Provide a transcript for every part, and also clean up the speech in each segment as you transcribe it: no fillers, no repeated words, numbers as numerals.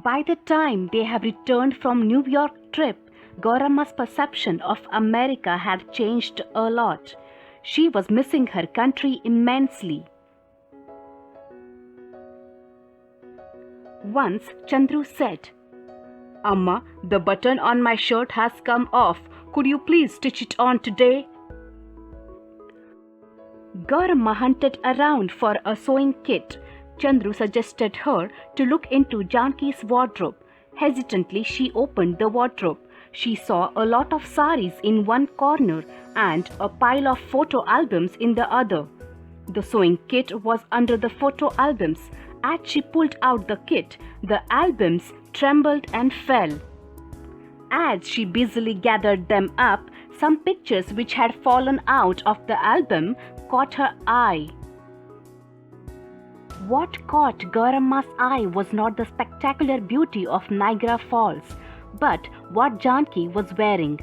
By the time they have returned from New York trip, Gaurama's perception of America had changed a lot. She was missing her country immensely. Once Chandru said, "Amma, the button on my shirt has come off. Could you please stitch it on today?" Gaurama hunted around for a sewing kit. Chandru suggested her to look into Janki's wardrobe. Hesitantly, she opened the wardrobe. She saw a lot of saris in one corner and a pile of photo albums in the other. The sewing kit was under the photo albums. As she pulled out the kit, the albums trembled and fell. As she busily gathered them up, some pictures which had fallen out of the album caught her eye. What caught Gaurama's eye was not the spectacular beauty of Niagara Falls, but what Janki was wearing.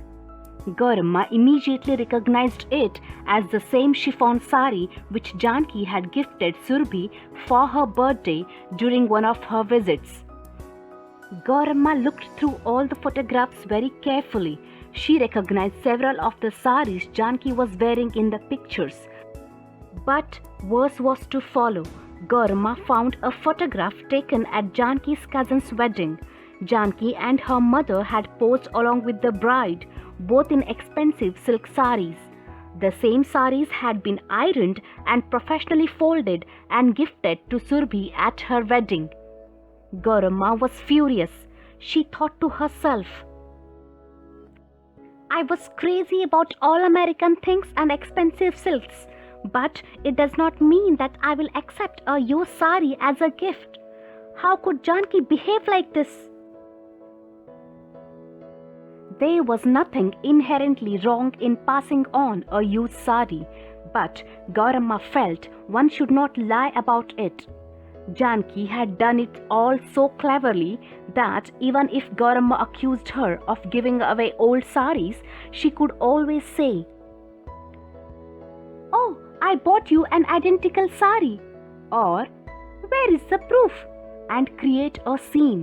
Gaurama immediately recognized it as the same chiffon sari which Janki had gifted Surbhi for her birthday during one of her visits. Gaurama looked through all the photographs very carefully. She recognized several of the saris Janki was wearing in the pictures. But worse was to follow. Gaurama found a photograph taken at Janki's cousin's wedding. Janki and her mother had posed along with the bride, both in expensive silk saris. The same saris had been ironed and professionally folded and gifted to Surbhi at her wedding. Gaurama was furious. She thought to herself, "I was crazy about all American things and expensive silks. But it does not mean that I will accept a used sari as a gift. How could Janki behave like this?" There was nothing inherently wrong in passing on a used sari, but Gaurama felt one should not lie about it. Janki had done it all so cleverly that even if Gaurama accused her of giving away old saris, she could always say, "Oh, I bought you an identical sari," or "Where is the proof?" and create a scene.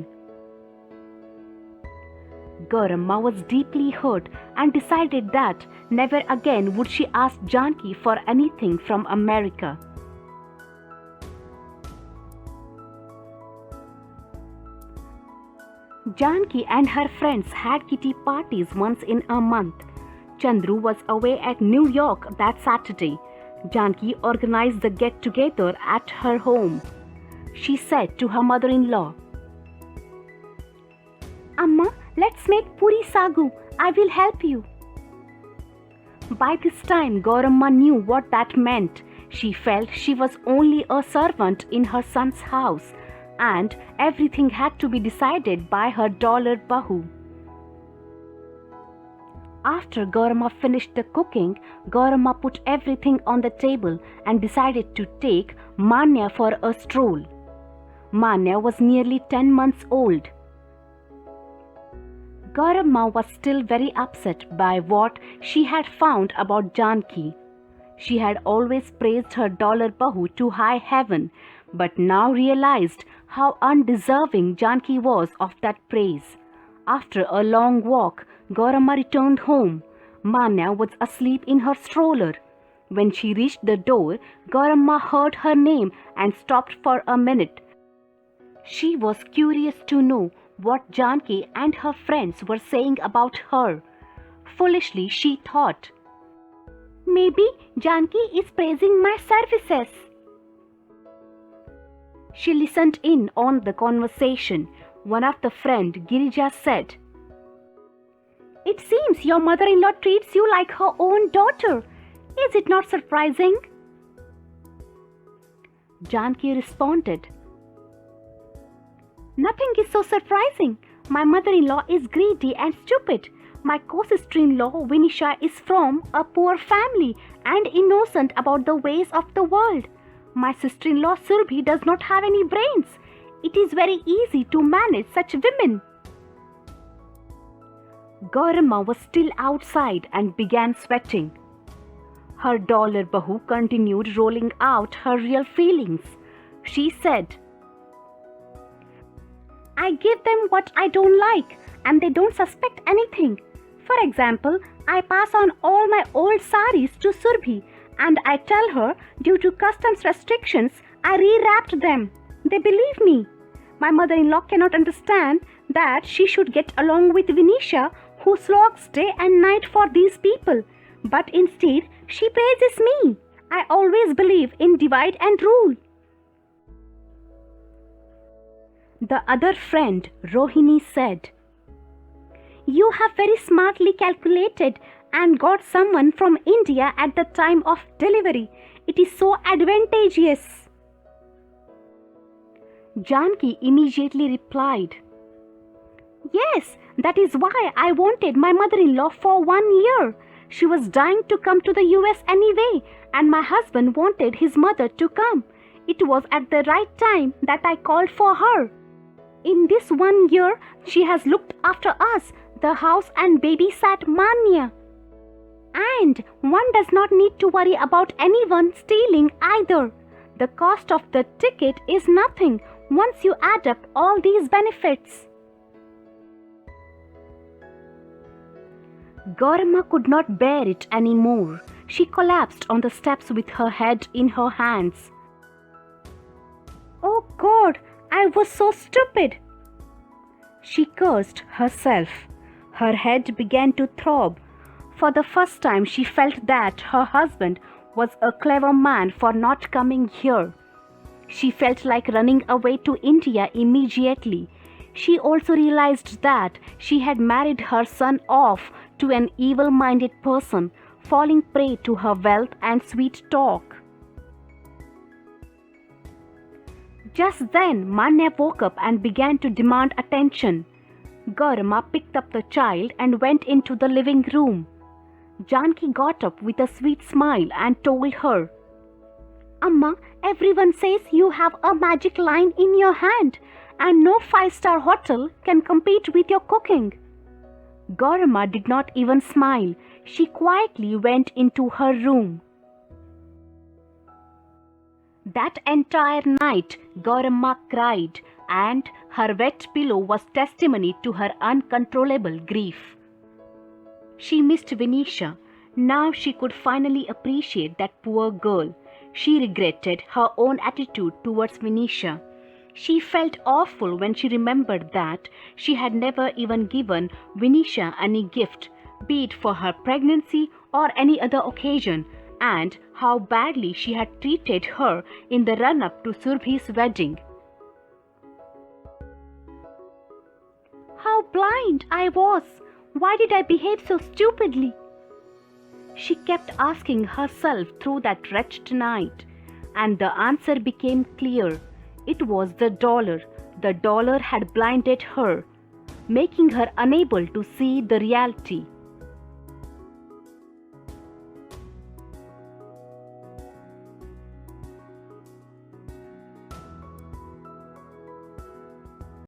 Gaurama was deeply hurt and decided that never again would she ask Janki for anything from America. Janki and her friends had kitty parties once in a month. Chandru was away at New York that Saturday. Janki organized the get-together at her home. She said to her mother-in-law, "Amma, let's make puri sagu. I will help you." By this time, Gaurama knew what that meant. She felt she was only a servant in her son's house, and everything had to be decided by her dollar bahu. After Gaurama finished the cooking, Gaurama put everything on the table and decided to take Manya for a stroll. Manya was nearly 10 months old. Gaurama was still very upset by what she had found about Janki. She had always praised her dollar bahu to high heaven, but now realized how undeserving Janki was of that praise. After a long walk, Gaurama returned home. Manya was asleep in her stroller. When she reached the door, Gaurama heard her name and stopped for a minute. She was curious to know what Janki and her friends were saying about her. Foolishly, she thought, "Maybe Janki is praising my services." She listened in on the conversation. One of the friends, Girija, said, "It seems your mother-in-law treats you like her own daughter. Is it not surprising?" Janki responded, "Nothing is so surprising. My mother-in-law is greedy and stupid. My co-sister-in-law, Vinisha, is from a poor family and innocent about the ways of the world. My sister-in-law, Surbhi, does not have any brains. It is very easy to manage such women." Gaurama was still outside and began sweating. Her dollar bahu continued rolling out her real feelings. She said, I give them what I don't like and they don't suspect anything. For example, I pass on all my old saris to Surbhi and I tell her due to customs restrictions I rewrapped them. They believe me. My mother-in-law cannot understand that she should get along with Vinisha, who slogs day and night for these people. But instead, she praises me. I always believe in divide and rule. The other friend, Rohini, said, You have very smartly calculated and got someone from India at the time of delivery. It is so advantageous. Janki immediately replied, Yes, that is why I wanted my mother-in-law for 1 year. She was dying to come to the US anyway, and my husband wanted his mother to come. It was at the right time that I called for her. In this 1 year, she has looked after us, the house, and babysat Manya. And one does not need to worry about anyone stealing either. The cost of the ticket is nothing once you add up all these benefits. Gaurama could not bear it anymore. She collapsed on the steps with her head in her hands. Oh God, I was so stupid. She cursed herself. Her head began to throb. For the first time she felt that her husband was a clever man for not coming here. She felt like running away to India immediately. She also realized that she had married her son off to an evil-minded person, falling prey to her wealth and sweet talk. Just then, Manya woke up and began to demand attention. Gaurama picked up the child and went into the living room. Janki got up with a sweet smile and told her, Amma, everyone says you have a magic line in your hand and no 5-star hotel can compete with your cooking. Gaurama did not even smile. She quietly went into her room. That entire night, Gaurama cried, and her wet pillow was testimony to her uncontrollable grief. She missed Vinisha. Now she could finally appreciate that poor girl. She regretted her own attitude towards Vinisha. She felt awful when she remembered that she had never even given Vinisha any gift, be it for her pregnancy or any other occasion, and how badly she had treated her in the run-up to Surbhi's wedding. How blind I was! Why did I behave so stupidly? She kept asking herself through that wretched night, and the answer became clear. It was the dollar. The dollar had blinded her, making her unable to see the reality.